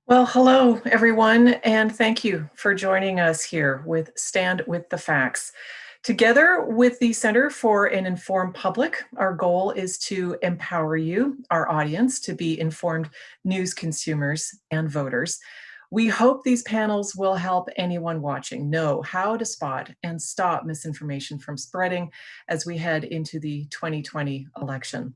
Well, hello, everyone, and thank you for joining us here with Stand with the Facts. Together with the Center for an Informed Public, our goal is to empower you, our audience, to be informed news consumers and voters. We hope these panels will help anyone watching know how to spot and stop misinformation from spreading as we head into the 2020 election.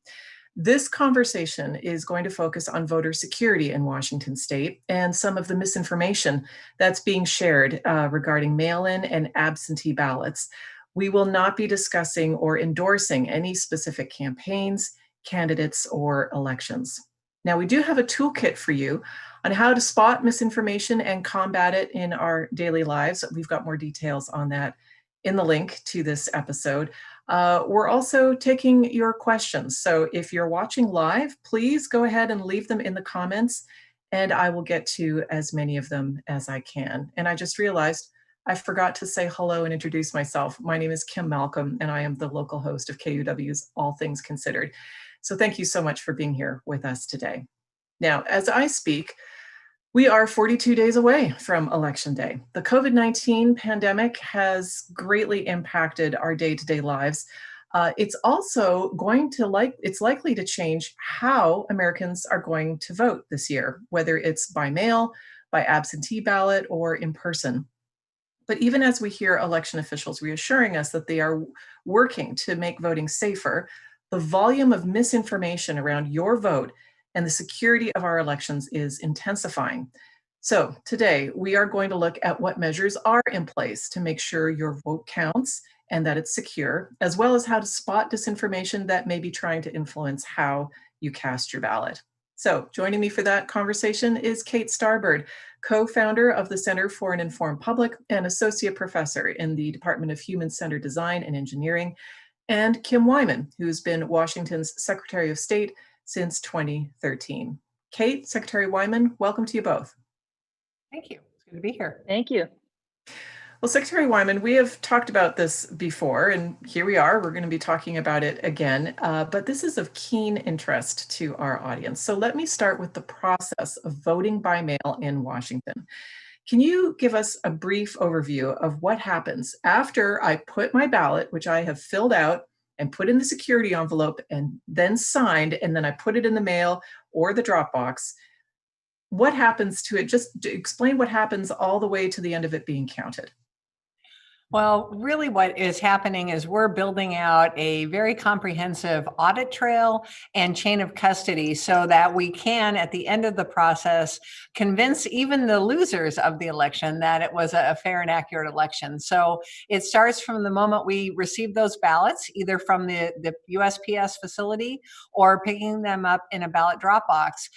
This conversation is going to focus on voter security in Washington state and some of the misinformation that's being shared regarding mail-in and absentee ballots. We will not be discussing or endorsing any specific campaigns, candidates, or elections. Now, we do have a toolkit for you on how to spot misinformation and combat it in our daily lives. We've got more details on that in the link to this episode. We're also taking your questions. So if you're watching live, please go ahead and leave them in the comments, and I will get to as many of them as I can. And I just realized I forgot to say hello and introduce myself. My name is Kim Malcolm, and I am the local host of KUOW's All Things Considered. So thank you so much for being here with us today. Now, as I speak, we are 42 days away from Election Day. The COVID-19 pandemic has greatly impacted our day-to-day lives. It's also it's likely to change how Americans are going to vote this year, whether it's by mail, by absentee ballot, or in person. But even as we hear election officials reassuring us that they are working to make voting safer, the volume of misinformation around your vote and the security of our elections is intensifying. So today, we are going to look at what measures are in place to make sure your vote counts and that it's secure, as well as how to spot disinformation that may be trying to influence how you cast your ballot. So joining me for that conversation is Kate Starbird, co-founder of the Center for an Informed Public and associate professor in the Department of Human-Centered Design and Engineering, and Kim Wyman, who's been Washington's Secretary of State since 2013. Kate, Secretary Wyman, welcome to you both. Thank you. It's good to be here. Thank you. Well, Secretary Wyman, we have talked about this before, and here we are. We're going to be talking about it again, but this is of keen interest to our audience. So let me start with the process of voting by mail in Washington. Can you give us a brief overview of what happens after I put my ballot, which I have filled out and put in the security envelope and then signed, and then I put it in the mail or the drop box? What happens to it? Just explain what happens all the way to the end of it being counted. Well, really what is happening is we're building out a very comprehensive audit trail and chain of custody so that we can, at the end of the process, convince even the losers of the election that it was a fair and accurate election. So it starts from the moment we receive those ballots, either from the USPS facility or picking them up in a ballot drop box.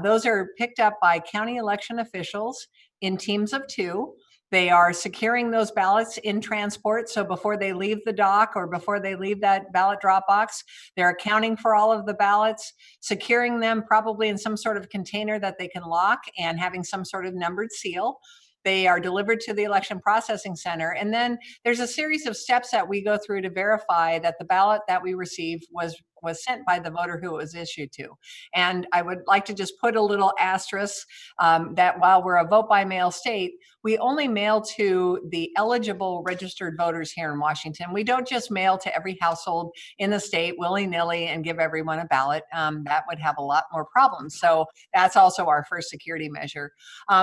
Those are picked up by county election officials in teams of 2. They are securing those ballots in transport. So before they leave the dock or before they leave that ballot drop box, they're accounting for all of the ballots, securing them probably in some sort of container that they can lock and having some sort of numbered seal. They are delivered to the election processing center. And then there's a series of steps that we go through to verify that the ballot that we received was sent by the voter who it was issued to. And I would like to just put a little asterisk that while we're a vote by mail state, we only mail to the eligible registered voters here in Washington. We don't just mail to every household in the state willy-nilly and give everyone a ballot. That would have a lot more problems. So that's also our first security measure.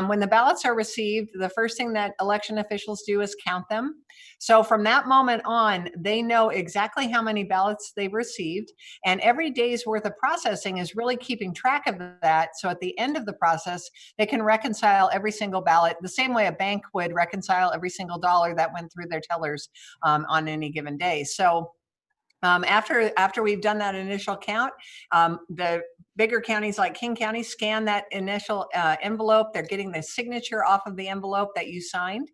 When the ballots are received, the first thing that election officials do is count them. So from that moment on, they know exactly how many ballots they've received. And every day's worth of processing is really keeping track of that. So at the end of the process, they can reconcile every single ballot the same way a bank would reconcile every single dollar that went through their tellers on any given day. So after we've done that initial count, the bigger counties like King County scan that initial envelope. They're getting the signature off of the envelope that you signed,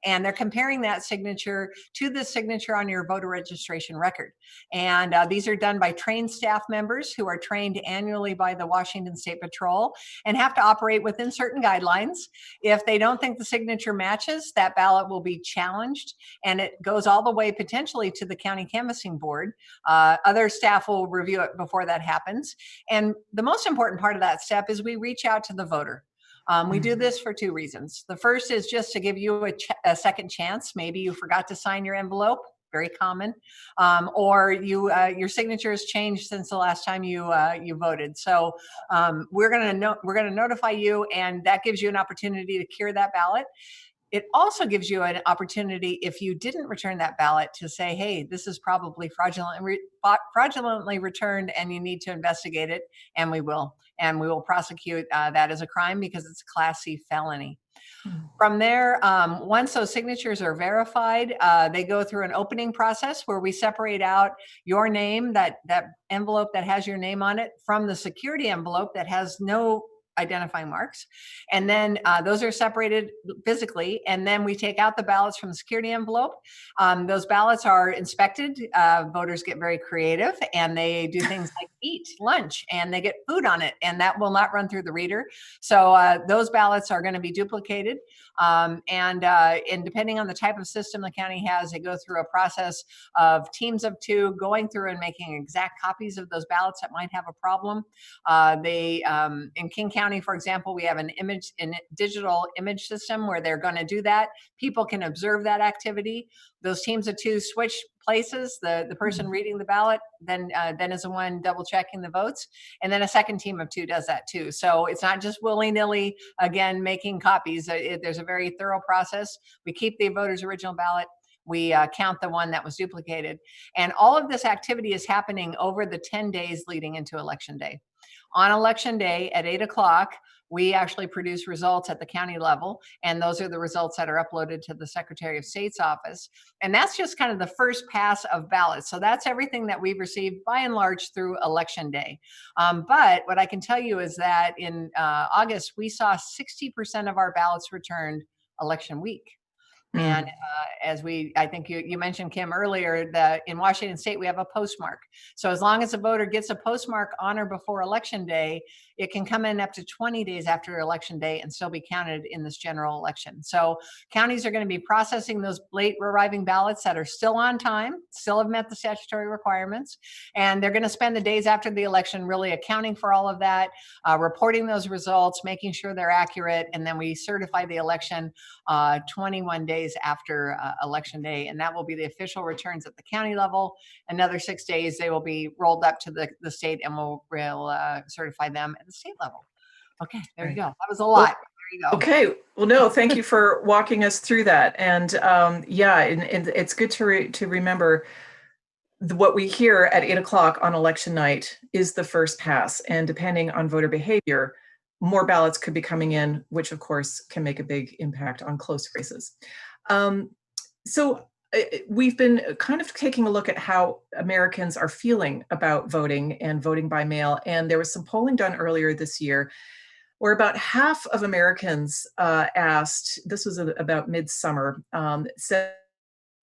and they're comparing that signature to the signature on your voter registration record. And these are done by trained staff members who are trained annually by the Washington State Patrol and have to operate within certain guidelines. If they don't think the signature matches, that ballot will be challenged, and it goes all the way potentially to the county canvassing board. Other staff will review it before that happens. And the most important part of that step is we reach out to the voter. We do this for two reasons. The first is just to give you a second chance. Maybe you forgot to sign your envelope, very common, or your signature has changed since the last time you voted. So we're going to notify you, and that gives you an opportunity to cure that ballot. It also gives you an opportunity, if you didn't return that ballot, to say, hey, this is probably fraudulently returned and you need to investigate it, and we will. And we will prosecute that as a crime because it's a Class C felony. From there, once those signatures are verified, they go through an opening process where we separate out your name, that envelope that has your name on it, from the security envelope that has no identifying marks. And then those are separated physically. And then we take out the ballots from the security envelope. Those ballots are inspected. Voters get very creative, and they do things like eat lunch, and they get food on it, and that will not run through the reader. So those ballots are going to be duplicated. And depending on the type of system the county has, they go through a process of teams of two going through and making exact copies of those ballots that might have a problem. In King County, for example, we have a digital image system where they're going to do that. People can observe that activity. Those teams of two switch places. The person reading the ballot then is the one double checking the votes, and then a second team of two does that too. So it's not just willy-nilly, again, making copies. There's a very thorough process. We keep the voter's original ballot. We count the one that was duplicated. And all of this activity is happening over the 10 days leading into Election Day. On Election Day at 8 o'clock, we actually produce results at the county level, and those are the results that are uploaded to the Secretary of State's office. And that's just kind of the first pass of ballots. So that's everything that we've received by and large through Election Day. But what I can tell you is that in August, we saw 60% of our ballots returned election week. And I think you mentioned, Kim, earlier, that in Washington State, we have a postmark. So as long as a voter gets a postmark on or before Election Day, it can come in up to 20 days after Election Day and still be counted in this general election. So counties are going to be processing those late arriving ballots that are still on time, still have met the statutory requirements. And they're going to spend the days after the election really accounting for all of that, reporting those results, making sure they're accurate. And then we certify the election 21 days after Election Day, and that will be the official returns at the county level. Another 6 days, they will be rolled up to the state, and we'll certify them at the state level. Okay, there you go. That was a lot. There you go. Okay. Well, no, thank you for walking us through that. And and it's good to remember what we hear at 8 o'clock on election night is the first pass. And depending on voter behavior, more ballots could be coming in, which of course can make a big impact on close races. So we've been kind of taking a look at how Americans are feeling about voting and voting by mail. And there was some polling done earlier this year where about half of Americans asked, this was about midsummer, said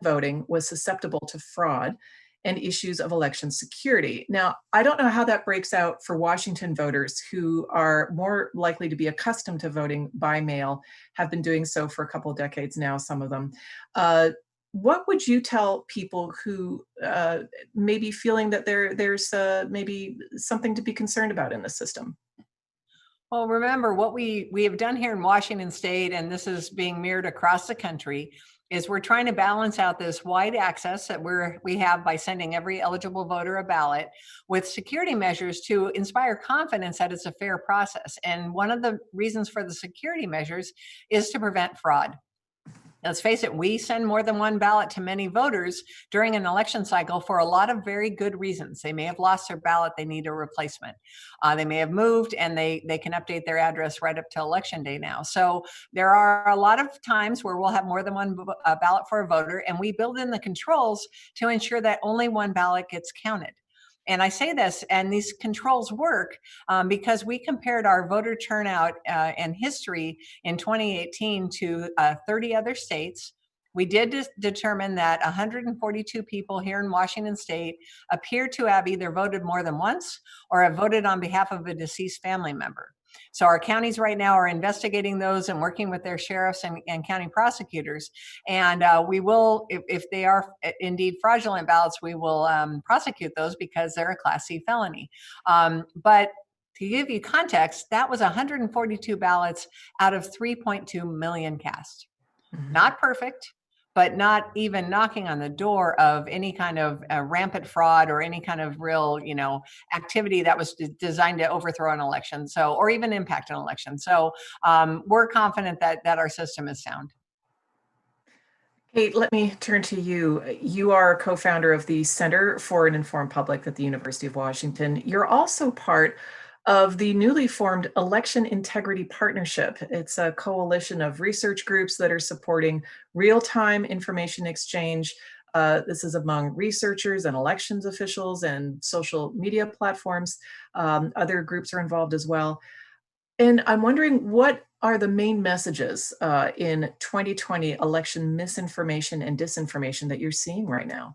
voting was susceptible to fraud and issues of election security. Now, I don't know how that breaks out for Washington voters who are more likely to be accustomed to voting by mail, have been doing so for a couple of decades now, some of them. What would you tell people who may be feeling that there's maybe something to be concerned about in the system? Well, remember what we have done here in Washington State, and this is being mirrored across the country, is we're trying to balance out this wide access that we have by sending every eligible voter a ballot with security measures to inspire confidence that it's a fair process. And one of the reasons for the security measures is to prevent fraud. Let's face it, we send more than one ballot to many voters during an election cycle for a lot of very good reasons. They may have lost their ballot, they need a replacement. They may have moved, and they can update their address right up to Election Day now. So there are a lot of times where we'll have more than one ballot for a voter, and we build in the controls to ensure that only one ballot gets counted. And I say this, and these controls work because we compared our voter turnout and history in 2018 to 30 other states. We did determine that 142 people here in Washington State appear to have either voted more than once or have voted on behalf of a deceased family member. So our counties right now are investigating those and working with their sheriffs and county prosecutors. And we will, if they are indeed fraudulent ballots, we will prosecute those because they're a Class C felony. But To give you context, that was 142 ballots out of 3.2 million cast. Not perfect, but not even knocking on the door of any kind of rampant fraud or any kind of real, activity that was designed to overthrow an election. So, or even impact an election. So we're confident that our system is sound. Kate, let me turn to you. You are a co-founder of the Center for an Informed Public at the University of Washington. You're also part of the newly formed Election Integrity Partnership. It's a coalition of research groups that are supporting real-time information exchange. This is among researchers and elections officials and social media platforms. Other groups are involved as well. And I'm wondering, what are the main messages in 2020 election misinformation and disinformation that you're seeing right now?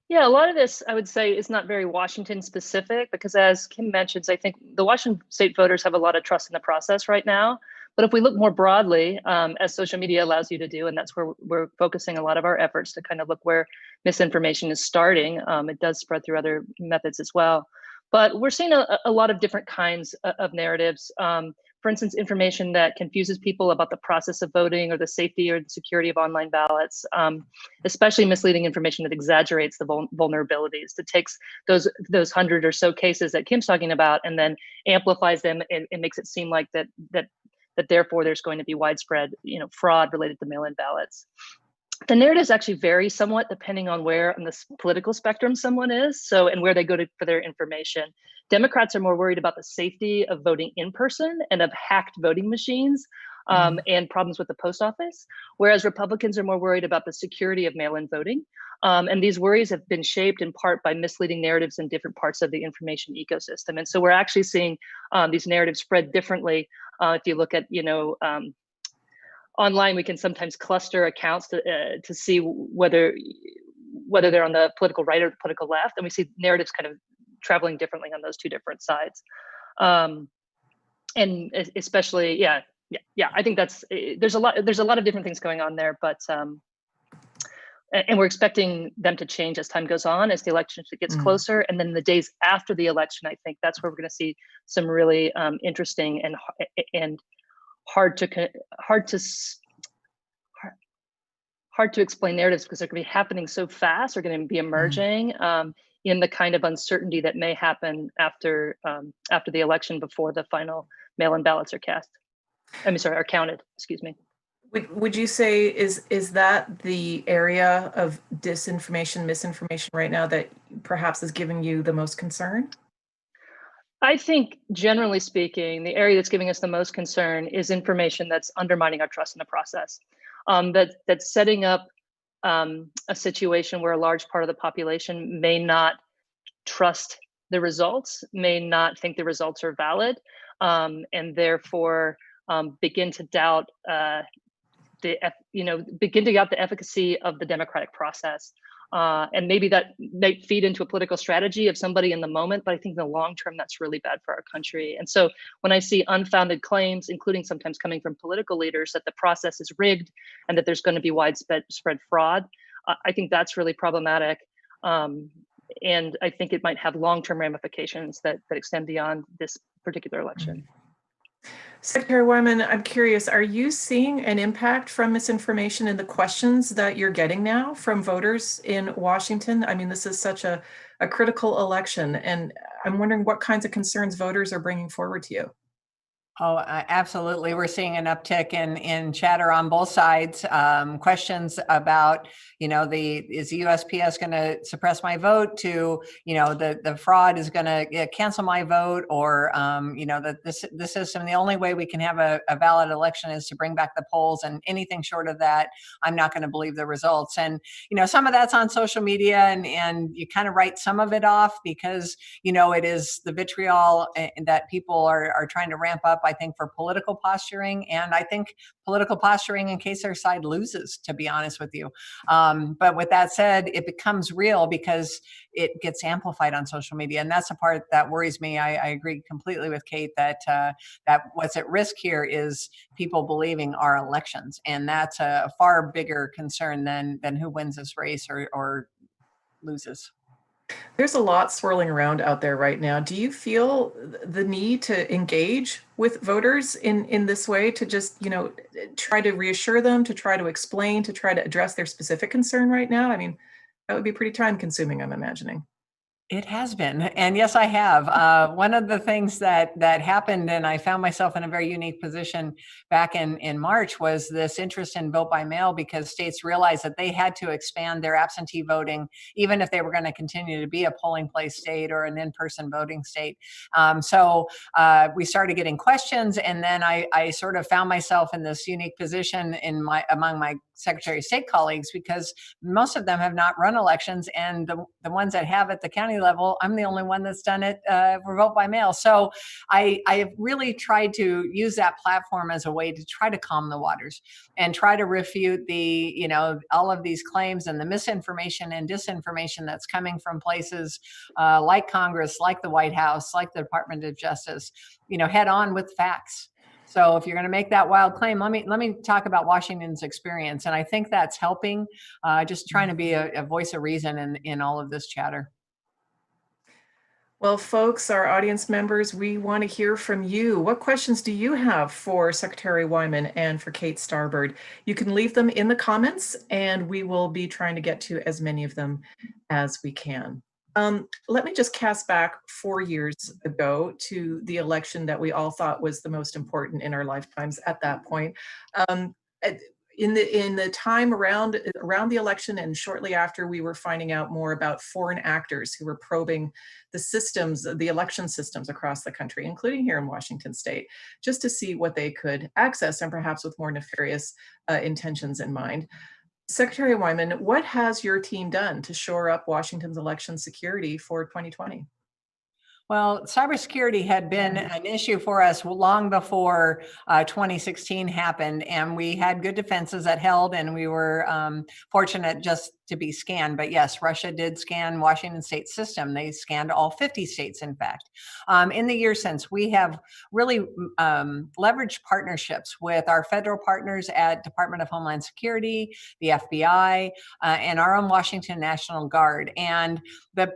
Yeah, a lot of this, I would say, is not very Washington specific because, as Kim mentions, I think the Washington state voters have a lot of trust in the process right now. But if we look more broadly, as social media allows you to do, and that's where we're focusing a lot of our efforts to kind of look where misinformation is starting, it does spread through other methods as well. But we're seeing a lot of different kinds of narratives. For instance, information that confuses people about the process of voting or the safety or the security of online ballots, especially misleading information that exaggerates the vulnerabilities, that takes those 100 or so cases that Kim's talking about and then amplifies them and makes it seem like that therefore there's going to be widespread fraud related to mail-in ballots. The narratives actually vary somewhat depending on where on the political spectrum someone is, and where they go to for their information. Democrats are more worried about the safety of voting in person and of hacked voting machines and problems with the post office, whereas Republicans are more worried about the security of mail-in voting. And these worries have been shaped in part by misleading narratives in different parts of the information ecosystem. And so we're actually seeing these narratives spread differently. If you look at, online, we can sometimes cluster accounts to see whether they're on the political right or the political left, and we see narratives kind of traveling differently on those two different sides. And especially, I think there's a lot of different things going on there, but and we're expecting them to change as time goes on, as the election gets closer, and then the days after the election, I think that's where we're going to see some really interesting and hard to explain narratives, because they're going to be happening so fast. They're going to be emerging in the kind of uncertainty that may happen after the election, before the final mail-in ballots are are counted. Excuse me. Would you say is that the area of disinformation, misinformation right now that perhaps is giving you the most concern? I think, generally speaking, the area that's giving us the most concern is information that's undermining our trust in the process. That's setting up a situation where a large part of the population may not trust the results, may not think the results are valid, and therefore begin to doubt the efficacy of the democratic process. And maybe that might feed into a political strategy of somebody in the moment, but I think in the long term, that's really bad for our country. And so when I see unfounded claims, including sometimes coming from political leaders, that the process is rigged and that there's going to be widespread fraud, I think that's really problematic. And I think it might have long-term ramifications that extend beyond this particular election. Secretary Wyman, I'm curious, are you seeing an impact from misinformation in the questions that you're getting now from voters in Washington? I mean, this is such a critical election, and I'm wondering what kinds of concerns voters are bringing forward to you. Oh, absolutely. We're seeing an uptick in chatter on both sides. Questions about, is the USPS going to suppress my vote, to, the fraud is going to cancel my vote, or, that the system, the only way we can have a valid election is to bring back the polls, and anything short of that, I'm not going to believe the results. And, some of that's on social media, and you kind of write some of it off because, it is the vitriol that people are trying to ramp up, I think, for political posturing. And I think political posturing in case their side loses, to be honest with you. But with that said, it becomes real because it gets amplified on social media. And that's the part that worries me. I agree completely with Kate that what's at risk here is people believing our elections. And that's a far bigger concern than who wins this race or loses. There's a lot swirling around out there right now. Do you feel the need to engage with voters in this way, to just, try to reassure them, to try to explain, to try to address their specific concern right now? I mean, that would be pretty time consuming, I'm imagining. It has been, and yes, I have. One of the things that happened, and I found myself in a very unique position back in March, was this interest in vote by mail, because states realized that they had to expand their absentee voting, even if they were going to continue to be a polling place state or an in-person voting state. So we started getting questions, and then I sort of found myself in this unique position among my Secretary of State colleagues, because most of them have not run elections, and the ones that have at the county level, I'm the only one that's done it for vote by mail. So I have really tried to use that platform as a way to try to calm the waters and try to refute all of these claims and the misinformation and disinformation that's coming from places like Congress, like the White House, like the Department of Justice, head on with facts. So if you're going to make that wild claim, let me talk about Washington's experience. And I think that's helping, just trying to be a voice of reason in all of this chatter. Well, folks, our audience members, we want to hear from you. What questions do you have for Secretary Wyman and for Kate Starbird? You can leave them in the comments, and we will be trying to get to as many of them as we can. Let me just cast back 4 years ago to the election that we all thought was the most important in our lifetimes at that point. In the time around the election and shortly after, we were finding out more about foreign actors who were probing the systems, the election systems across the country, including here in Washington state, just to see what they could access, and perhaps with more nefarious intentions in mind. Secretary Wyman, what has your team done to shore up Washington's election security for 2020? Well, cybersecurity had been an issue for us long before 2016 happened, and we had good defenses that held, and we were fortunate just to be scanned. But yes, Russia did scan Washington state system. They scanned all 50 states, in fact. In the years since, we have really leveraged partnerships with our federal partners at Department of Homeland Security, the FBI, and our own Washington National Guard. And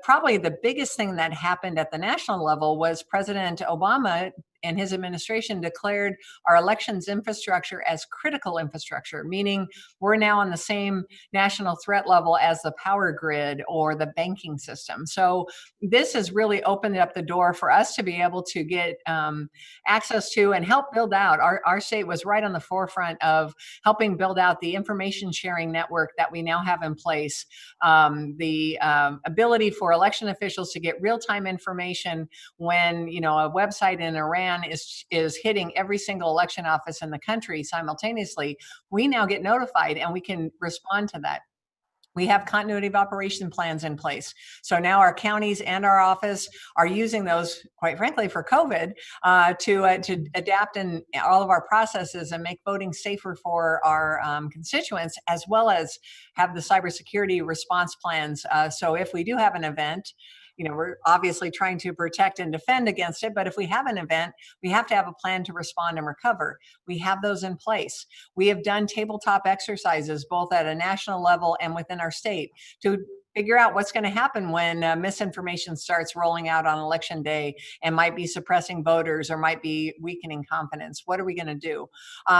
probably the biggest thing that happened at the national level was President Obama and his administration declared our elections infrastructure as critical infrastructure, meaning we're now on the same national threat level as the power grid or the banking system. So this has really opened up the door for us to be able to get access to and help build out. Our state was right on the forefront of helping build out the information sharing network that we now have in place. The ability for election officials to get real-time information when a website in Iran is hitting every single election office in the country simultaneously. We now get notified and we can respond to that. We have continuity of operation plans in place. So now our counties and our office are using those, quite frankly, for COVID to adapt in all of our processes and make voting safer for our constituents, as well as have the cybersecurity response plans. So if we do have an event, we're obviously trying to protect and defend against it, but if we have an event, we have to have a plan to respond and recover. We have those in place. We have done tabletop exercises, both at a national level and within our state, to figure out what's going to happen when misinformation starts rolling out on election day and might be suppressing voters or might be weakening confidence. What are we going to do?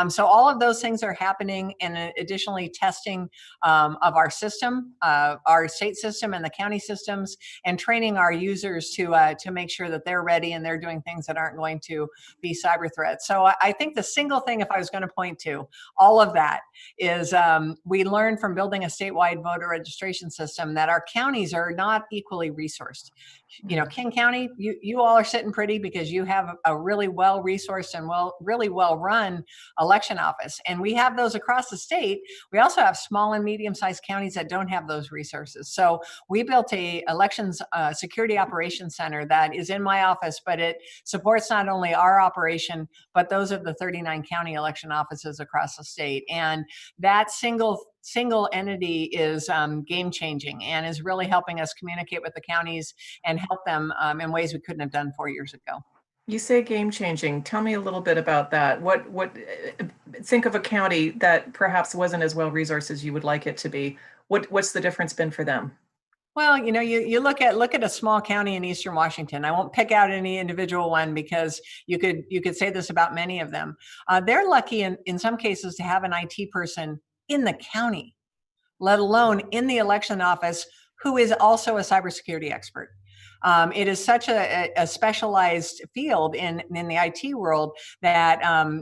So all of those things are happening, and additionally testing of our system, our state system and the county systems, and training our users to make sure that they're ready and they're doing things that aren't going to be cyber threats. So I think the single thing, if I was going to point to all of that, is we learned from building a statewide voter registration system that our counties are not equally resourced. King County, you all are sitting pretty because you have a really well-resourced and really well-run election office. And we have those across the state. We also have small and medium-sized counties that don't have those resources. So we built a elections security operations center that is in my office, but it supports not only our operation, but those of the 39 county election offices across the state. And that single entity is game changing and is really helping us communicate with the counties and help them in ways we couldn't have done 4 years ago. You say game changing. Tell me a little bit about that. Think of a county that perhaps wasn't as well resourced as you would like it to be. What's the difference been for them? Well, you look at a small county in Eastern Washington. I won't pick out any individual one because you could say this about many of them. They're lucky in some cases to have an IT person in the county, let alone in the election office, who is also a cybersecurity expert. It is such a specialized field in the IT world that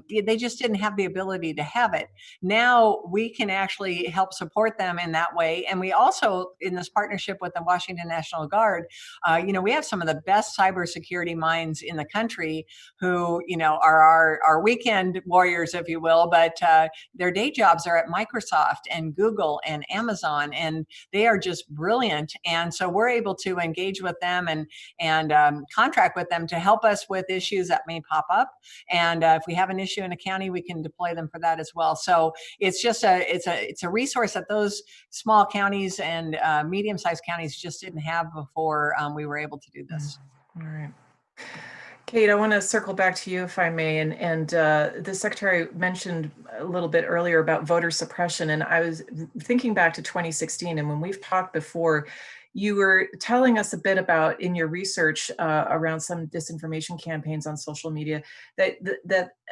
they just didn't have the ability to have it. Now we can actually help support them in that way. And we also, in this partnership with the Washington National Guard, we have some of the best cybersecurity minds in the country who, are our weekend warriors, if you will, but their day jobs are at Microsoft and Google and Amazon, and they are just brilliant. And so we're able to engage with them and contract with them to help us with issues that may pop up. And if we have an issue in a county, we can deploy them for that as well. So it's just it's a resource that those small counties and medium-sized counties just didn't have before we were able to do this. All right. Kate, I want to circle back to you, if I may. And the Secretary mentioned a little bit earlier about voter suppression. And I was thinking back to 2016. And when we've talked before, you were telling us a bit about, in your research around some disinformation campaigns on social media, that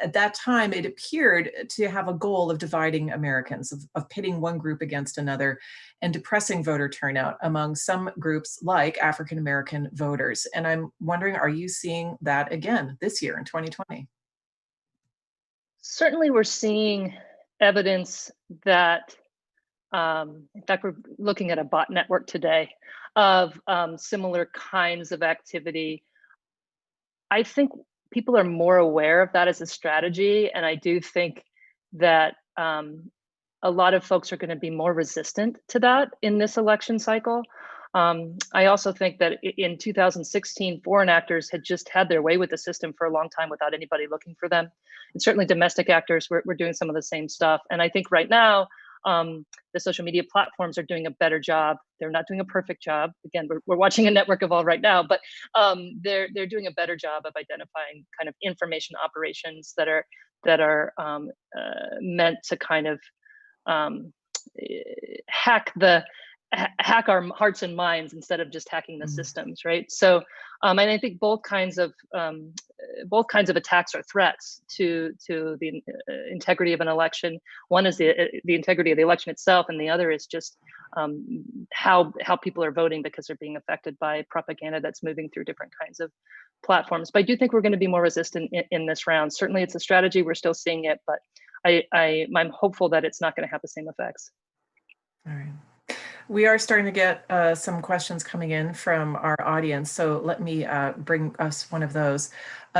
at that time it appeared to have a goal of dividing Americans, of pitting one group against another and depressing voter turnout among some groups like African American voters. And I'm wondering, are you seeing that again this year in 2020? Certainly we're seeing evidence that, in fact, we're looking at a bot network today of similar kinds of activity. I think people are more aware of that as a strategy, and I do think that a lot of folks are going to be more resistant to that in this election cycle. I also think that in 2016, foreign actors had just had their way with the system for a long time without anybody looking for them. And certainly domestic actors were doing some of the same stuff. And I think right now, the social media platforms are doing a better job. They're not doing a perfect job. Again, we're watching a network evolve right now, but they're doing a better job of identifying kind of information operations that are meant to kind of hack our hearts and minds instead of just hacking the systems, right? So, and I think both kinds of attacks are threats to the integrity of an election. One is the integrity of the election itself, and the other is just how people are voting because they're being affected by propaganda that's moving through different kinds of platforms. But I do think we're going to be more resistant in this round. Certainly, it's a strategy. We're still seeing it, but I'm hopeful that it's not going to have the same effects. All right. We are starting to get some questions coming in from our audience, so let me bring us one of those.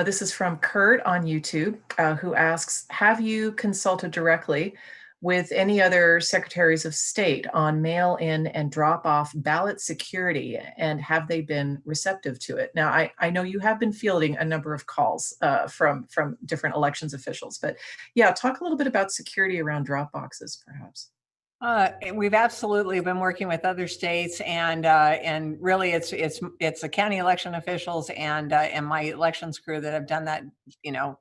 This is from Kurt on YouTube, who asks, have you consulted directly with any other secretaries of state on mail-in and drop-off ballot security, and have they been receptive to it? Now, I know you have been fielding a number of calls from different elections officials, but yeah, talk a little bit about security around drop boxes, perhaps. We've absolutely been working with other states, and really it's the county election officials and my elections crew that have done that,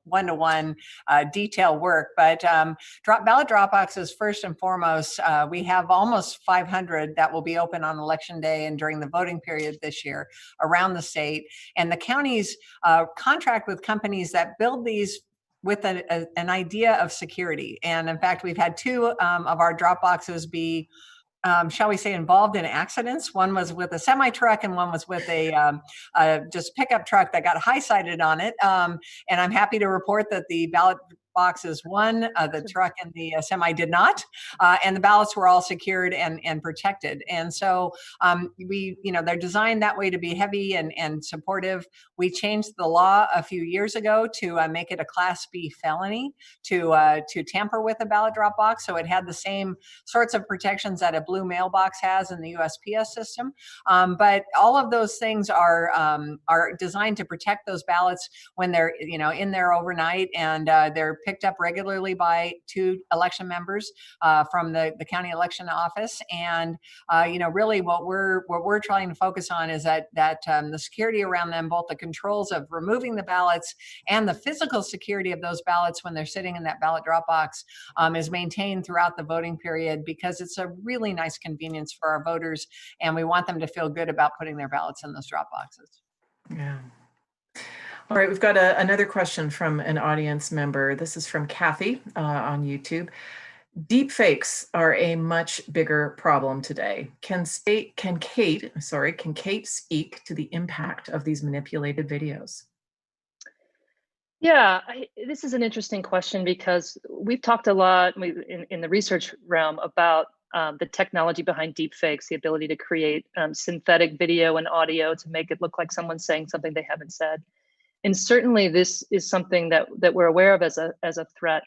one-to-one detail work. But ballot drop boxes, first and foremost, we have almost 500 that will be open on election day and during the voting period this year around the state. And the counties contract with companies that build these with an idea of security. And in fact, we've had two of our drop boxes be, shall we say, involved in accidents. One was with a semi truck and one was with a just pickup truck that got high-sided on it. And I'm happy to report that the ballot boxes won, the truck and the semi did not, and the ballots were all secured and protected. And so they're designed that way to be heavy and supportive. We changed the law a few years ago to make it a Class B felony to tamper with a ballot drop box. So it had the same sorts of protections that a blue mailbox has in the USPS system. But all of those things are designed to protect those ballots when they're in there overnight, and they're picked up regularly by 2 election members from the county election office. And really what we're trying to focus on is that the security around them, both the controls of removing the ballots and the physical security of those ballots when they're sitting in that ballot drop box, is maintained throughout the voting period, because it's a really nice convenience for our voters, and we want them to feel good about putting their ballots in those drop boxes. Yeah. All right, we've got another question from an audience member. This is from Kathy on YouTube. Deepfakes are a much bigger problem today. Can Kate speak to the impact of these manipulated videos? Yeah, this is an interesting question, because we've talked a lot in the research realm about the technology behind deepfakes, the ability to create synthetic video and audio to make it look like someone's saying something they haven't said. And certainly this is something that we're aware of as a threat.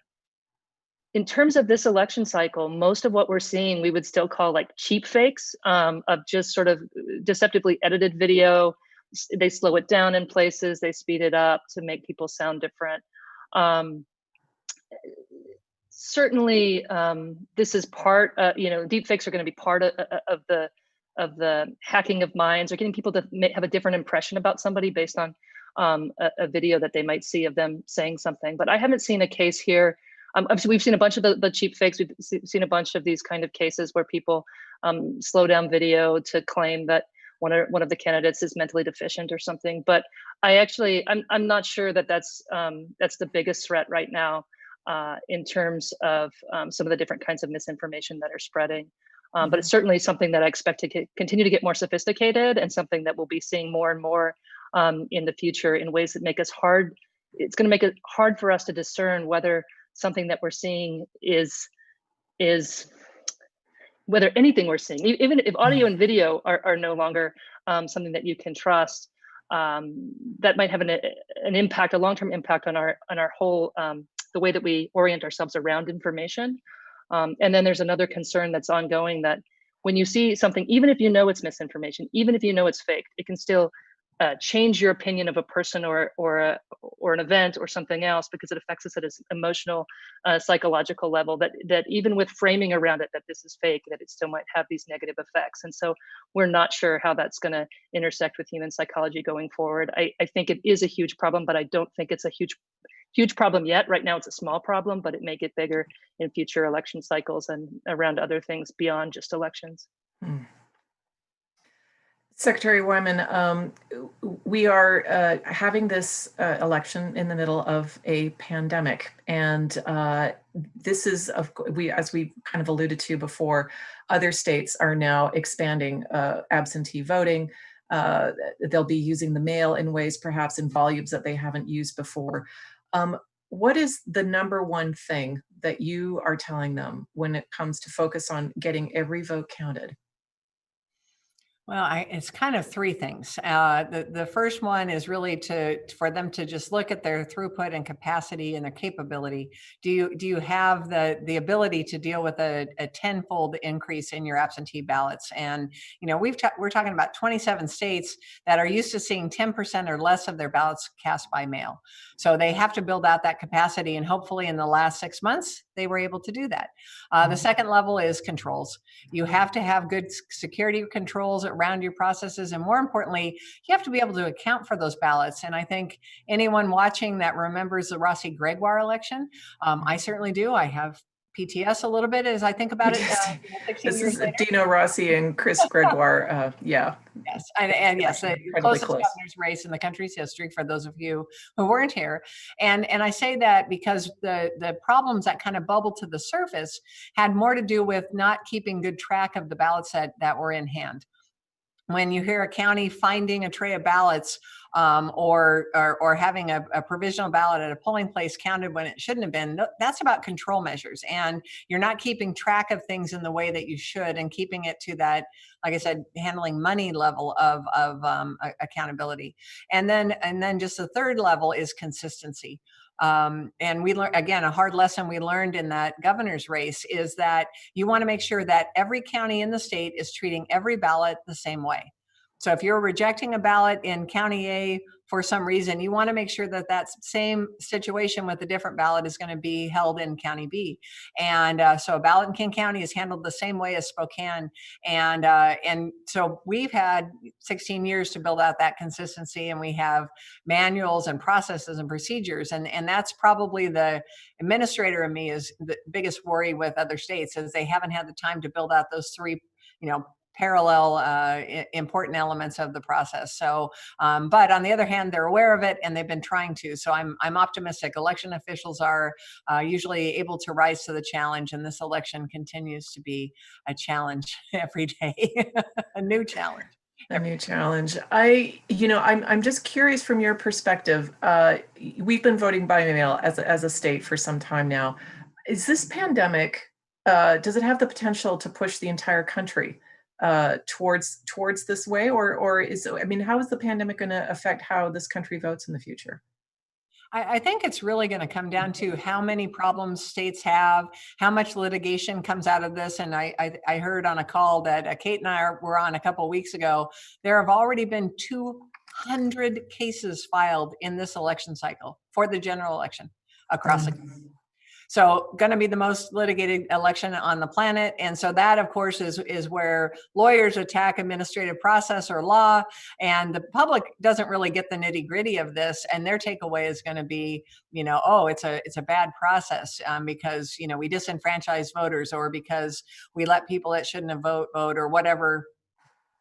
In terms of this election cycle, most of what we're seeing we would still call like cheap fakes, of just sort of deceptively edited video. They slow it down in places, they speed it up to make people sound different. Certainly, this is part, deepfakes are going to be part of the hacking of minds, or getting people to have a different impression about somebody based on a video that they might see of them saying something. But I haven't seen a case here. Obviously, we've seen a bunch of the cheap fakes. We've seen a bunch of these kind of cases where people slow down video to claim that one of the candidates is mentally deficient or something. But I'm not sure that that's the biggest threat right now in terms of some of the different kinds of misinformation that are spreading. But it's certainly something that I expect to continue to get more sophisticated, and something that we'll be seeing more and more in the future in ways that make us hard. It's going to make it hard for us to discern whether something that we're seeing is whether anything we're seeing, even if audio and video are no longer something that you can trust, that might have an impact, a long-term impact on our whole the way that we orient ourselves around information. And then there's another concern that's ongoing, that when you see something, even if you know it's misinformation, even if you know it's fake, it can still change your opinion of a person or an event or something else, because it affects us at an emotional, psychological level, that even with framing around it that this is fake, that it still might have these negative effects. And so we're not sure how that's going to intersect with human psychology going forward. I think it is a huge problem, but I don't think it's a huge problem yet. Right now it's a small problem, but it may get bigger in future election cycles and around other things beyond just elections. Secretary Wyman, we are having this election in the middle of a pandemic, and this is, as we kind of alluded to before, other states are now expanding absentee voting. They'll be using the mail in ways, perhaps in volumes that they haven't used before. What is the number one thing that you are telling them when it comes to focus on getting every vote counted? Well, it's kind of 3 things. The first one is really for them to just look at their throughput and capacity and their capability. Do you have the ability to deal with a 10-fold increase in your absentee ballots? And we're talking about 27 states that are used to seeing 10% or less of their ballots cast by mail. So they have to build out that capacity, and hopefully in the last 6 months they were able to do that. The second level is controls. You have to have good security controls around your processes, and more importantly, you have to be able to account for those ballots. And I think anyone watching that remembers the Rossi Gregoire election, I certainly do. I have PTS a little bit as I think about it. 16 this years is later. Dino Rossi and Chris Gregoire. Yeah. Yes, and yes, the closest governor's race in the country's history, for those of you who weren't here. And I say that because the problems that kind of bubbled to the surface had more to do with not keeping good track of the ballots that were in hand. When you hear a county finding a tray of ballots, or having a provisional ballot at a polling place counted when it shouldn't have been, that's about control measures, and you're not keeping track of things in the way that you should, and keeping it to that, like I said, handling money level of accountability. And then just the third level is consistency. And we learned, again, a hard lesson we learned in that governor's race is that you want to make sure that every county in the state is treating every ballot the same way. So if you're rejecting a ballot in County A for some reason, you want to make sure that that same situation with a different ballot is going to be held in County B. And so a ballot in King County is handled the same way as Spokane. And so we've had 16 years to build out that consistency, and we have manuals and processes and procedures. And that's probably the administrator in me is the biggest worry with other states, is they haven't had the time to build out those three, parallel important elements of the process. So, but on the other hand, they're aware of it and they've been trying to. So I'm optimistic. Election officials are usually able to rise to the challenge, and this election continues to be a challenge every day, a new challenge. A new challenge. I'm just curious from your perspective. We've been voting by mail as a state for some time now. Is this pandemic? Does it have the potential to push the entire country towards this way, or how is the pandemic going to affect how this country votes in the future? I think it's really going to come down to how many problems states have, how much litigation comes out of this. And I heard on a call that Kate and I were on a couple of weeks ago, there have already been 200 cases filed in this election cycle for the general election across the country. So going to be the most litigated election on the planet. And so that, of course, is where lawyers attack administrative process or law, and the public doesn't really get the nitty gritty of this. And their takeaway is going to be, it's a bad process because, we disenfranchise voters, or because we let people that shouldn't have vote, or whatever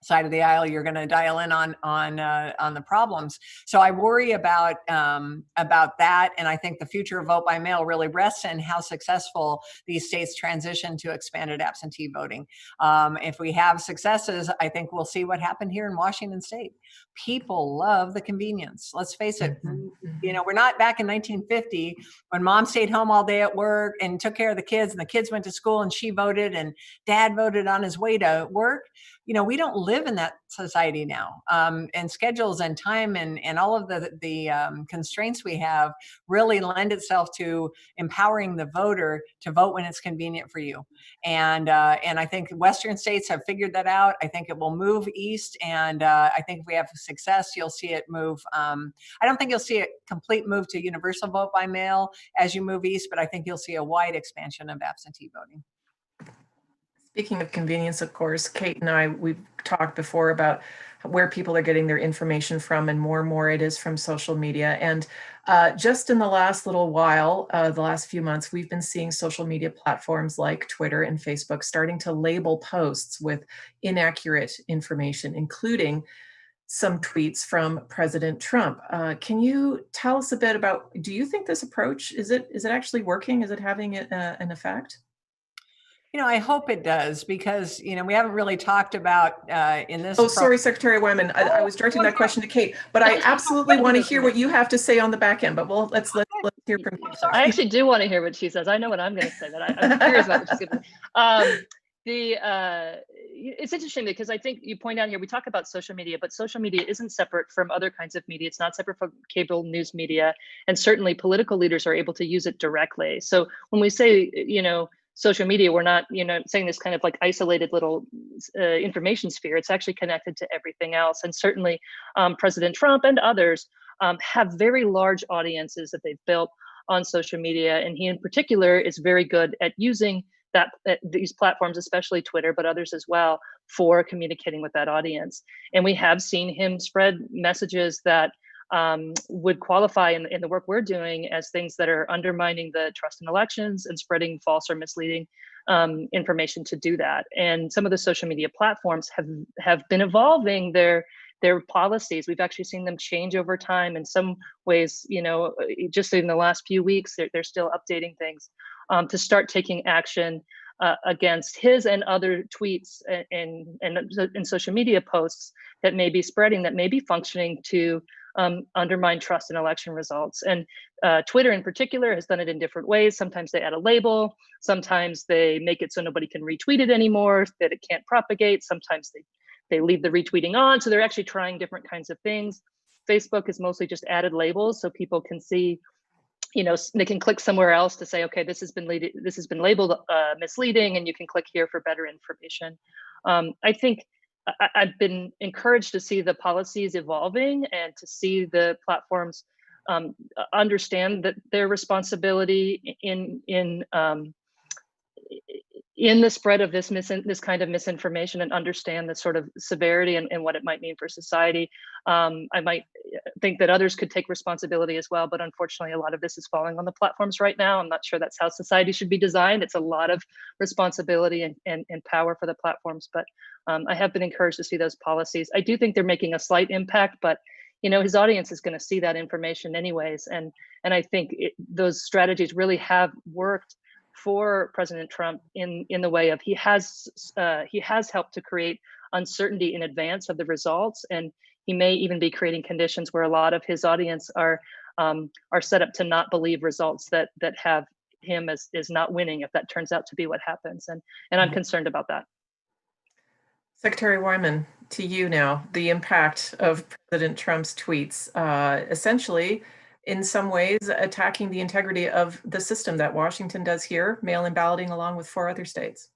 side of the aisle you're going to dial in on the problems. So I worry about that, and I think the future of vote by mail really rests in how successful these states transition to expanded absentee voting. If we have successes, I think we'll see what happened here in Washington State. People love the convenience. Let's face it. We're not back in 1950 when mom stayed home all day at work and took care of the kids, and the kids went to school and she voted and dad voted on his way to work. We don't live in that society now. And schedules and time and all of the constraints we have really lend itself to empowering the voter to vote when it's convenient for you. And I think Western states have figured that out. I think it will move east. And I think if we have success, you'll see it move. I don't think you'll see a complete move to universal vote by mail as you move east, but I think you'll see a wide expansion of absentee voting. Speaking of convenience, of course, Kate and we've talked before about where people are getting their information from, and more it is from social media. And just in the last little while, the last few months, we've been seeing social media platforms like Twitter and Facebook starting to label posts with inaccurate information, including some tweets from President Trump. Can you tell us a bit about, do you think this approach, is it actually working? Is it having an effect? I hope it does, because, we haven't really talked about in this. Oh, sorry, Secretary Wyman. I was directing that question to Kate, but I absolutely want to hear what you have to say on the back end, but let's hear from Kate. I actually do want to hear what she says. I know what I'm going to say, but I'm curious about what she's going to say. It's interesting because I think you point out here, we talk about social media, but social media isn't separate from other kinds of media. It's not separate from cable news media. And certainly political leaders are able to use it directly. So when we say, social media, we're not, saying this kind of like isolated little information sphere. It's actually connected to everything else. And certainly President Trump and others have very large audiences that they've built on social media. And he in particular is very good at using these platforms, especially Twitter, but others as well, for communicating with that audience. And we have seen him spread messages that would qualify in the work we're doing as things that are undermining the trust in elections and spreading false or misleading information to do that. And some of the social media platforms have been evolving their policies. We've actually seen them change over time. In some ways, just in the last few weeks, they're still updating things to start taking action against his and other tweets and social media posts that may be spreading, that may be functioning to undermine trust in election results. And Twitter in particular has done it in different ways. Sometimes they add a label, sometimes they make it so nobody can retweet it anymore, that it can't propagate. Sometimes they leave the retweeting on. So they're actually trying different kinds of things. Facebook is mostly just added labels so people can see, they can click somewhere else to say, okay, this has been labeled misleading, and you can click here for better information. I think I've been encouraged to see the policies evolving and to see the platforms understand that their responsibility in the spread of this kind of misinformation, and understand the sort of severity and what it might mean for society. I might think that others could take responsibility as well, but unfortunately a lot of this is falling on the platforms right now. I'm not sure that's how society should be designed. It's a lot of responsibility and power for the platforms, but I have been encouraged to see those policies. I do think they're making a slight impact, but his audience is going to see that information anyways, and I think those strategies really have worked for President Trump in the way of he has helped to create uncertainty in advance of the results, and he may even be creating conditions where a lot of his audience are set up to not believe results that have him as not winning, if that turns out to be what happens, and I'm concerned about that. Secretary Wyman, to you now, the impact of President Trump's tweets, essentially, in some ways, attacking the integrity of the system that Washington does here, mail-in balloting along with 4 other states.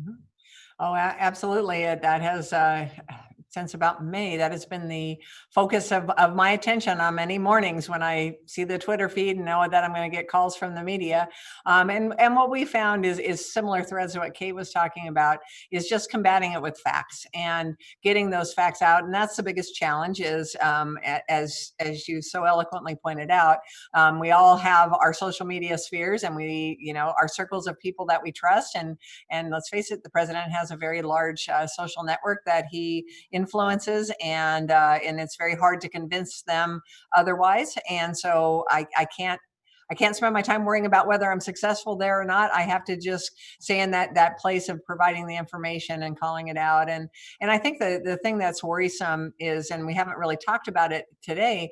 Mm-hmm. Oh, absolutely. That has, since about May, that has been the focus of my attention on many mornings when I see the Twitter feed and know that I'm going to get calls from the media. And what we found is similar threads to what Kate was talking about, is just combating it with facts and getting those facts out. And that's the biggest challenge is, as you so eloquently pointed out, we all have our social media spheres, and we, our circles of people that we trust. And let's face it, the president has a very large social network that he influences, and it's very hard to convince them otherwise. And so I can't spend my time worrying about whether I'm successful there or not. I have to just stay in that place of providing the information and calling it out. And I think the thing that's worrisome is, and we haven't really talked about it today,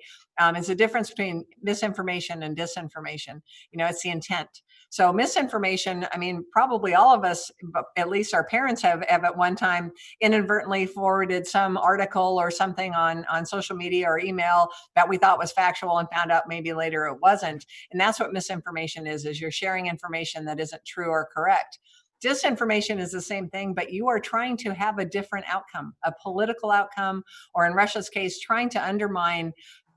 is the difference between misinformation and disinformation. It's the intent. So misinformation, I mean, probably all of us, at least our parents have at one time inadvertently forwarded some article or something on social media or email that we thought was factual and found out maybe later it wasn't. And that's what misinformation is you're sharing information that isn't true or correct. Disinformation is the same thing, but you are trying to have a different outcome, a political outcome, or in Russia's case, trying to undermine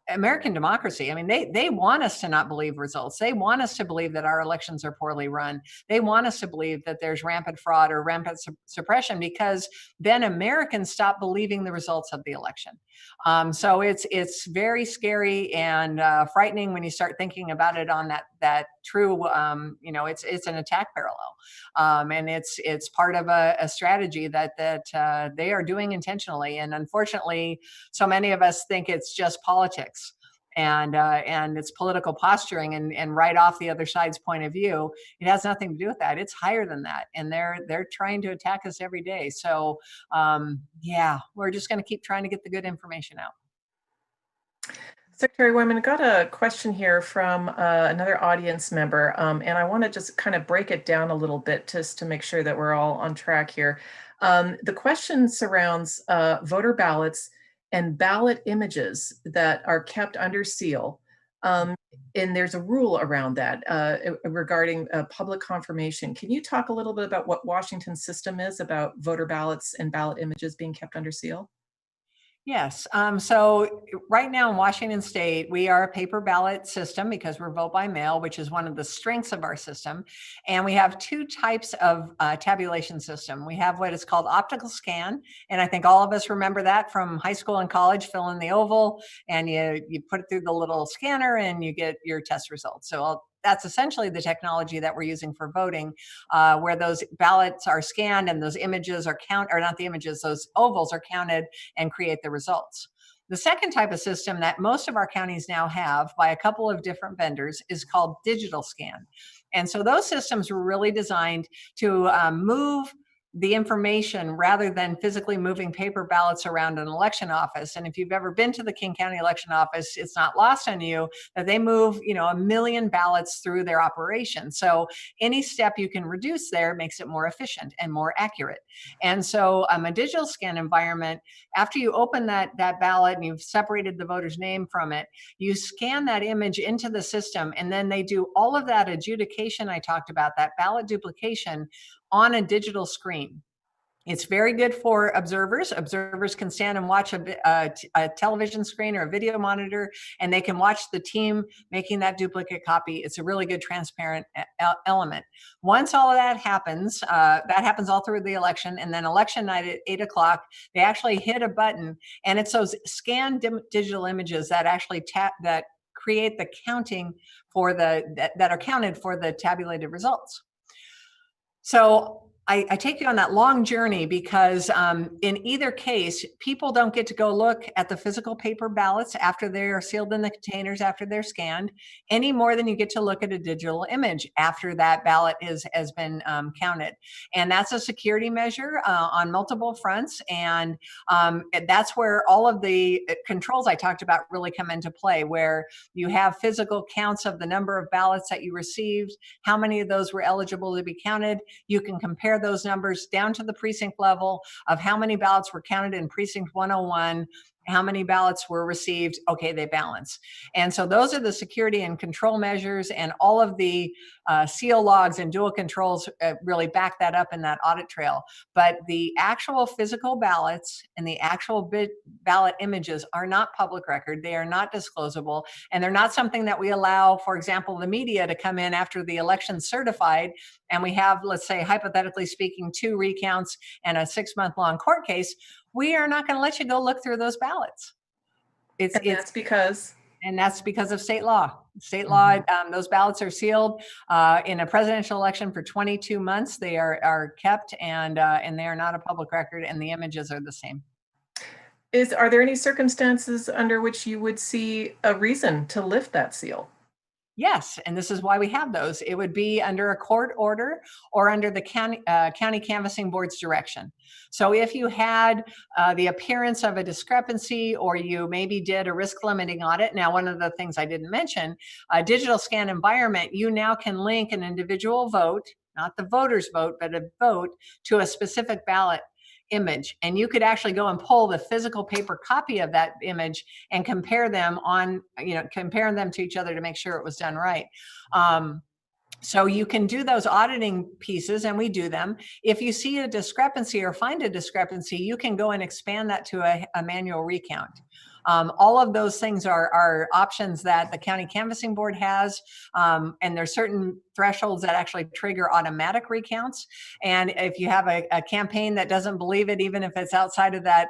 American democracy. I mean, they want us to not believe results. They want us to believe that our elections are poorly run. They want us to believe that there's rampant fraud or rampant suppression, because then Americans stop believing the results of the election. So it's very scary and frightening when you start thinking about it on that true, it's an attack parallel. And it's part of a strategy that they are doing intentionally. And unfortunately, so many of us think it's just politics and it's political posturing and right off the other side's point of view. It has nothing to do with that. It's higher than that. And they're trying to attack us every day. So we're just going to keep trying to get the good information out. Secretary Wyman, got a question here from another audience member, and I want to just kind of break it down a little bit just to make sure that we're all on track here. The question surrounds voter ballots and ballot images that are kept under seal. And there's a rule around that regarding public confirmation. Can you talk a little bit about what Washington's system is about voter ballots and ballot images being kept under seal? Yes. So right now in Washington State, we are a paper ballot system because we're vote by mail, which is one of the strengths of our system. And we have 2 types of tabulation system. We have what is called optical scan. And I think all of us remember that from high school and college, fill in the oval and you put it through the little scanner and you get your test results. So that's essentially the technology that we're using for voting, where those ballots are scanned and those images are those ovals are counted and create the results. The second type of system that most of our counties now have by a couple of different vendors is called digital scan. And so those systems were really designed to move the information rather than physically moving paper ballots around an election office. And if you've ever been to the King County election office, it's not lost on you that they move, 1 million ballots through their operation. So any step you can reduce there makes it more efficient and more accurate. And so a digital scan environment, after you open that ballot and you've separated the voter's name from it, you scan that image into the system, and then they do all of that adjudication I talked about, that ballot duplication, on a digital screen. It's very good for observers. Observers can stand and watch a television screen or a video monitor, and they can watch the team making that duplicate copy. It's a really good transparent element. Once all of that happens all through the election, and then election night at 8 o'clock, they actually hit a button, and it's those scanned digital images that actually that create the counting for that are counted for the tabulated results. So I take you on that long journey because in either case, people don't get to go look at the physical paper ballots after they are sealed in the containers, after they're scanned, any more than you get to look at a digital image after that ballot has been counted. And that's a security measure on multiple fronts. And that's where all of the controls I talked about really come into play, where you have physical counts of the number of ballots that you received, how many of those were eligible to be counted. You can compare those numbers down to the precinct level of how many ballots were counted in precinct 101, how many ballots were received. Okay, they balance. And so those are the security and control measures, and all of the seal logs and dual controls really back that up in that audit trail. But the actual physical ballots and the actual ballot images are not public record. They are not disclosable, and they're not something that we allow, for example, the media to come in after the election certified, and we have, let's say, hypothetically speaking, 2 recounts and a 6-month-long court case. We are not going to let you go look through those ballots. That's because? And that's because of state law. State law, those ballots are sealed in a presidential election for 22 months. They are kept, and they are not a public record, and the images are the same. Are there any circumstances under which you would see a reason to lift that seal? Yes, and this is why we have those. It would be under a court order or under the county canvassing board's direction. So if you had the appearance of a discrepancy, or you maybe did a risk limiting audit. Now, one of the things I didn't mention, a digital scan environment, you now can link an individual vote, not the voter's vote, but a vote to a specific ballot image, and you could actually go and pull the physical paper copy of that image and compare them to each other to make sure it was done right. So you can do those auditing pieces, and we do them. If you see a discrepancy or find a discrepancy, you can go and expand that to a manual recount. All of those things are options that the county canvassing board has, and there's certain thresholds that actually trigger automatic recounts. And if you have a campaign that doesn't believe it, even if it's outside of that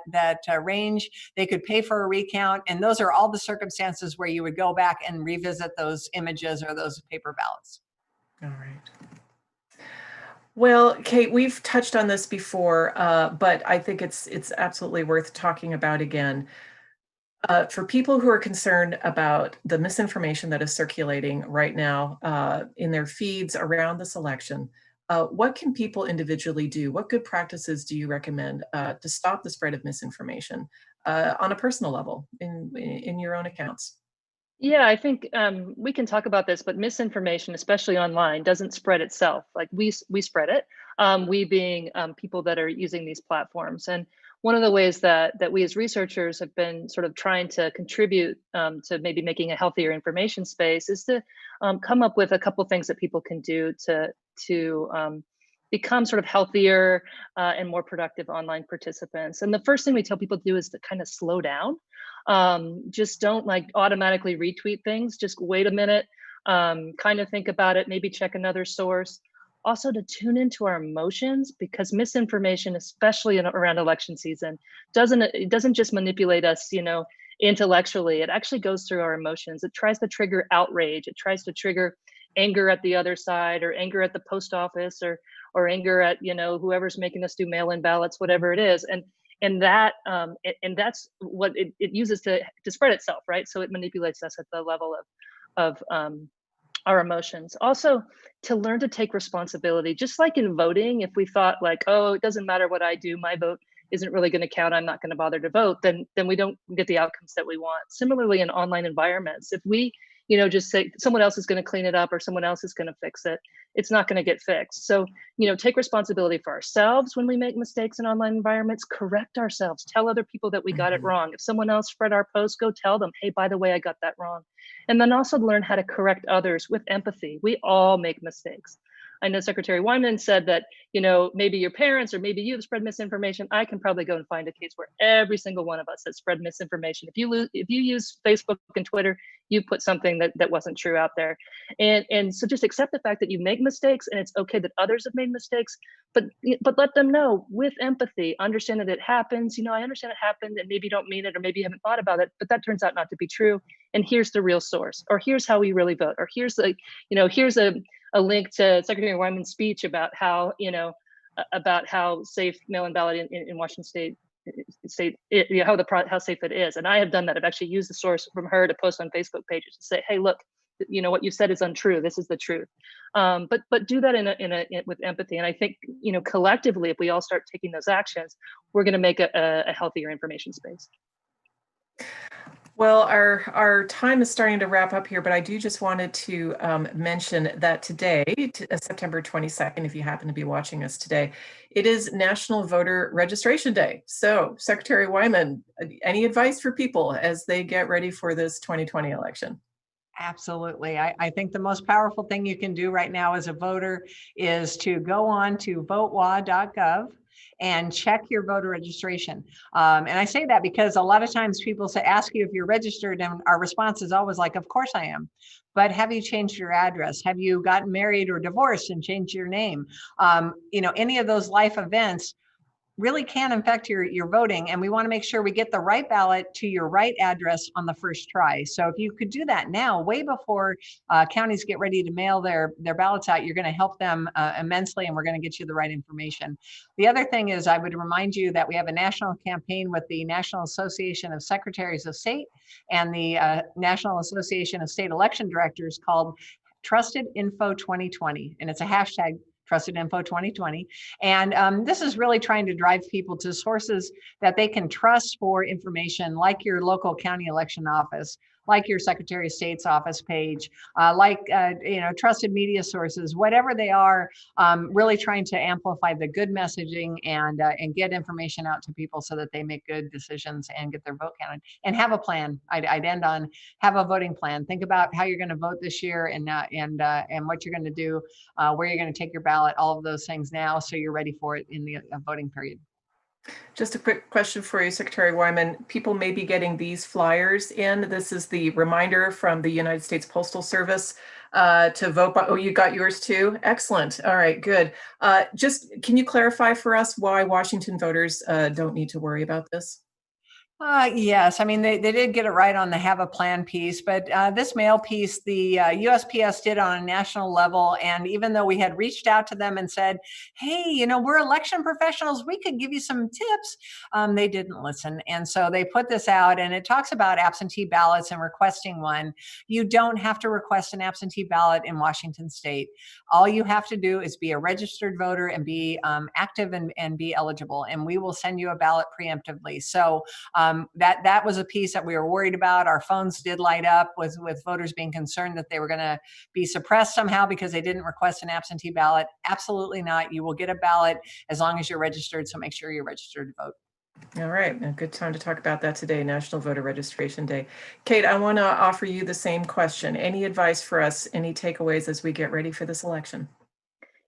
range, they could pay for a recount. And those are all the circumstances where you would go back and revisit those images or those paper ballots. All right. Well, Kate, we've touched on this before, but I think it's absolutely worth talking about again. For people who are concerned about the misinformation that is circulating right now in their feeds around this election, what can people individually do? What good practices do you recommend to stop the spread of misinformation on a personal level in your own accounts? Yeah, I think we can talk about this, but misinformation, especially online, doesn't spread itself. Like we spread it, we being people that are using these platforms. And one of the ways that we as researchers have been sort of trying to contribute to maybe making a healthier information space is to come up with a couple things that people can do to become sort of healthier and more productive online participants. And the first thing we tell people to do is to kind of slow down. Just don't like automatically retweet things. Just wait a minute, kind of think about it, maybe check another source. Also to tune into our emotions, because misinformation, especially around election season, doesn't just manipulate us, intellectually. It actually goes through our emotions. It tries to trigger outrage. It tries to trigger anger at the other side, or anger at the post office, or anger at whoever's making us do mail-in ballots, whatever it is. And that's what it uses to spread itself, right? So it manipulates us at the level of our emotions. Also, to learn to take responsibility, just like in voting. If we thought like, oh, it doesn't matter what I do, my vote isn't really going to count, I'm not going to bother to vote, then we don't get the outcomes that we want. Similarly, in online environments, if we just say someone else is going to clean it up or someone else is going to fix it, it's not going to get fixed. So, take responsibility for ourselves when we make mistakes in online environments, correct ourselves, tell other people that we got it wrong. If someone else spread our post, go tell them, hey, by the way, I got that wrong. And then also learn how to correct others with empathy. We all make mistakes. I know Secretary Wyman said that, you know, maybe your parents or maybe you have spread misinformation. I can probably go and find a case where every single one of us has spread misinformation. If you use Facebook and Twitter, you put something that wasn't true out there. And so just accept the fact that you make mistakes, and it's okay that others have made mistakes, but let them know with empathy, understand that it happens. You know, I understand it happened and maybe you don't mean it, or maybe you haven't thought about it, but that turns out not to be true. And here's the real source, or here's how we really vote, or here's the, you know, here's a link to Secretary Wyman's speech about how, you know, about how safe mail-in ballot in Washington State, you know, how safe it is. And I have done that. I've actually used the source from her to post on Facebook pages to say, hey, look, you know, what you said is untrue. This is the truth. But do that with empathy. And I think, you know, collectively, if we all start taking those actions, we're going to make a healthier information space. Well, our time is starting to wrap up here, but I do just wanted to mention that today, September 22nd, if you happen to be watching us today, it is National Voter Registration Day. So, Secretary Wyman, any advice for people as they get ready for this 2020 election? Absolutely. I think the most powerful thing you can do right now as a voter is to go on to votewa.gov and check your voter registration. And I say that because a lot of times people ask you if you're registered, and our response is always like, of course I am. But have you changed your address? Have you gotten married or divorced and changed your name? You know, any of those life events really can affect your voting, and we want to make sure we get the right ballot to your right address on the first try. So if you could do that now, way before counties get ready to mail their ballots out, you're going to help them immensely, and we're going to get you the right information. The other thing is, I would remind you that we have a national campaign with the National Association of Secretaries of State and the National Association of State Election Directors called Trusted Info 2020, and it's a hashtag Trusted Info 2020. And this is really trying to drive people to sources that they can trust for information, like your local county election office, like your Secretary of State's office page, you know, trusted media sources, whatever they are, really trying to amplify the good messaging and get information out to people so that they make good decisions and get their vote counted. And have a plan. I'd end on have a voting plan. Think about how you're going to vote this year, and what you're going to do, where you're going to take your ballot, all of those things now, so you're ready for it in the voting period. Just a quick question for you, Secretary Wyman. People may be getting these flyers in. This is the reminder from the United States Postal Service to vote by. Oh, you got yours too? Excellent. All right, good. Just can you clarify for us why Washington voters don't need to worry about this? Yes, I mean, they did get it right on the have a plan piece, but this mail piece, the USPS did on a national level. And even though we had reached out to them and said, hey, you know, we're election professionals, we could give you some tips, they didn't listen. And so they put this out, and it talks about absentee ballots and requesting one. You don't have to request an absentee ballot in Washington State. All you have to do is be a registered voter and be active and be eligible, and we will send you a ballot preemptively. So that was a piece that we were worried about. Our phones did light up with voters being concerned that they were going to be suppressed somehow because they didn't request an absentee ballot. Absolutely not. You will get a ballot as long as you're registered. So make sure you're registered to vote. All right, a good time to talk about that today, National Voter Registration Day. Kate, I want to offer you the same question. Any advice for us? Any takeaways as we get ready for this election?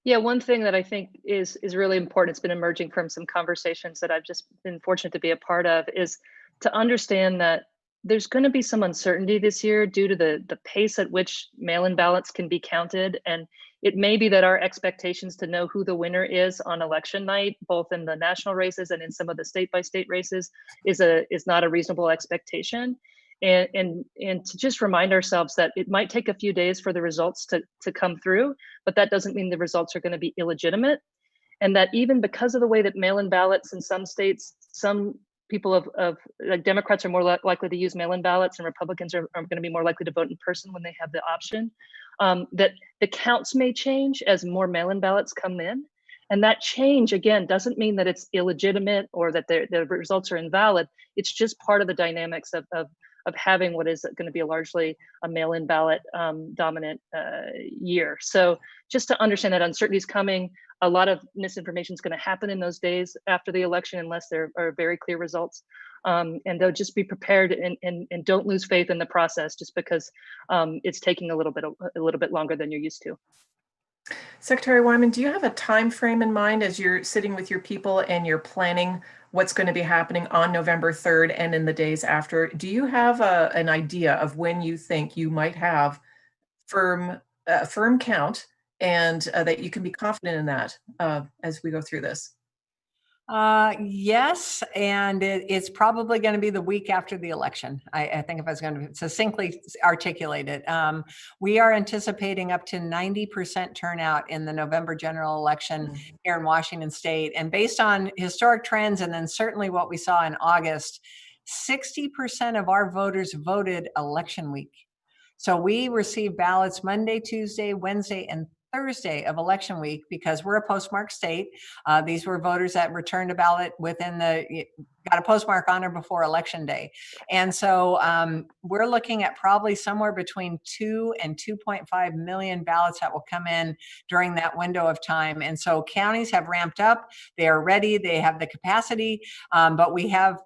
Yeah, one thing that I think is really important, it's been emerging from some conversations that I've just been fortunate to be a part of, is to understand that there's going to be some uncertainty this year due to the pace at which mail-in ballots can be counted. And it may be that our expectations to know who the winner is on election night, both in the national races and in some of the state-by-state races, is not a reasonable expectation. And to just remind ourselves that it might take a few days for the results to come through, but that doesn't mean the results are going to be illegitimate. And that even because of the way that mail-in ballots in some states, some people like Democrats are more likely to use mail-in ballots, and Republicans are going to be more likely to vote in person when they have the option, that the counts may change as more mail-in ballots come in. And that change, again, doesn't mean that it's illegitimate or that the results are invalid. It's just part of the dynamics of having what is going to be largely a mail-in ballot dominant year. So just to understand that uncertainty is coming, a lot of misinformation is going to happen in those days after the election unless there are very clear results. And they'll just be prepared and don't lose faith in the process just because it's taking a little bit longer than you're used to. Secretary Wyman, do you have a time frame in mind as you're sitting with your people and you're planning what's going to be happening on November 3rd and in the days after? Do you have an idea of when you think you might have firm count and that you can be confident in that as we go through this? Yes, and it's probably going to be the week after the election. I think if I was going to succinctly articulate it, we are anticipating up to 90% turnout in the November general election here in Washington State. And based on historic trends, and then certainly what we saw in August, 60% of our voters voted election week. So we receive ballots Monday, Tuesday, Wednesday, and Thursday of election week because we're a postmark state. These were voters that returned a ballot got a postmark on or before election day. And so we're looking at probably somewhere between 2 and 2.5 million ballots that will come in during that window of time. And so counties have ramped up. They are ready. They have the capacity. But we have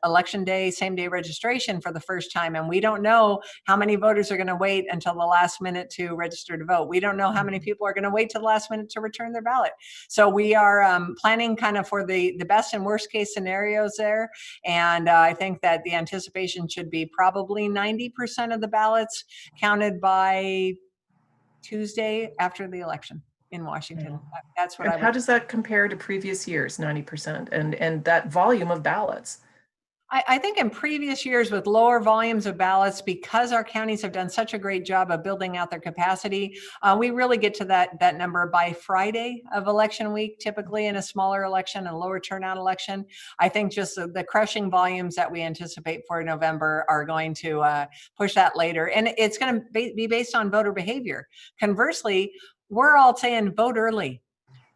election day, same day registration for the first time. And we don't know how many voters are going to wait until the last minute to register to vote. We don't know how many people are going to wait till the last minute to return their ballot. So we are planning kind of for the best and worst case scenarios there. And I think that the anticipation should be probably 90% of the ballots counted by Tuesday after the election in Washington. Yeah. That's what And how does that compare to previous years, 90%, and that volume of ballots? I think in previous years with lower volumes of ballots, because our counties have done such a great job of building out their capacity, we really get to that number by Friday of election week, typically in a smaller election, a lower turnout election. I think just the crushing volumes that we anticipate for November are going to push that later. And it's going to be based on voter behavior. Conversely, we're all saying vote early.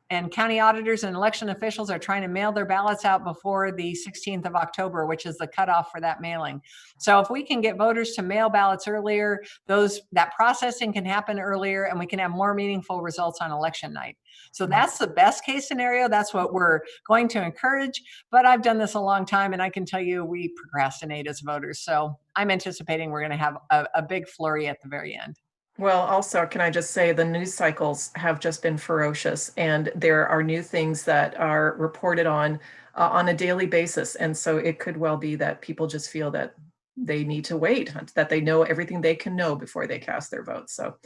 And county auditors and election officials are trying to mail their ballots out before the 16th of October, which is the cutoff for that mailing. So if we can get voters to mail ballots earlier, that processing can happen earlier and we can have more meaningful results on election night. So that's the best case scenario. That's what we're going to encourage. But I've done this a long time and I can tell you we procrastinate as voters. So I'm anticipating we're going to have a big flurry at the very end. Well, also, can I just say the news cycles have just been ferocious, and there are new things that are reported on a daily basis. And so it could well be that people just feel that they need to wait, that they know everything they can know before they cast their votes. So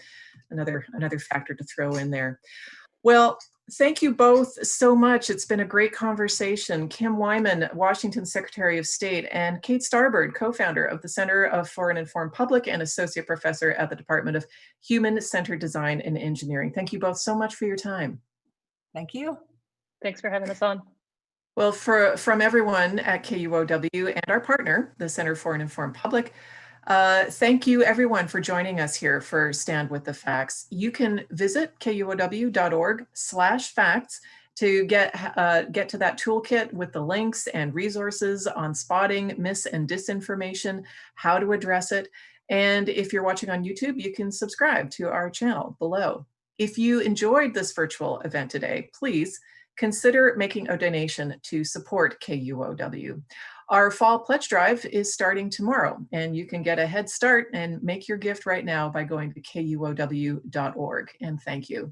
another factor to throw in there. Well, thank you both so much. It's been a great conversation. Kim Wyman, Washington Secretary of State, and Kate Starbird, co-founder of the Center for an Informed Public and Associate Professor at the Department of Human-Centered Design and Engineering. Thank you both so much for your time. Thank you. Thanks for having us on. Well, from everyone at KUOW and our partner, the Center for an Informed Public, thank you everyone for joining us here for Stand with the Facts. You can visit kuow.org/facts to get to that toolkit with the links and resources on spotting mis and disinformation, how to address it. And if you're watching on YouTube, you can subscribe to our channel below. If you enjoyed this virtual event today, please consider making a donation to support KUOW. Our fall pledge drive is starting tomorrow, and you can get a head start and make your gift right now by going to kuow.org. And thank you.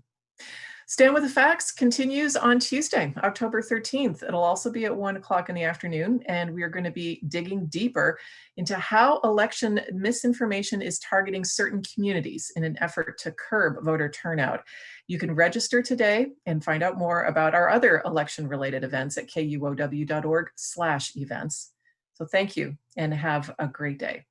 Stand with the Facts continues on Tuesday, October 13th. It'll also be at 1 o'clock in the afternoon, and we are going to be digging deeper into how election misinformation is targeting certain communities in an effort to curb voter turnout. You can register today and find out more about our other election-related events at kuow.org/events. So thank you and have a great day.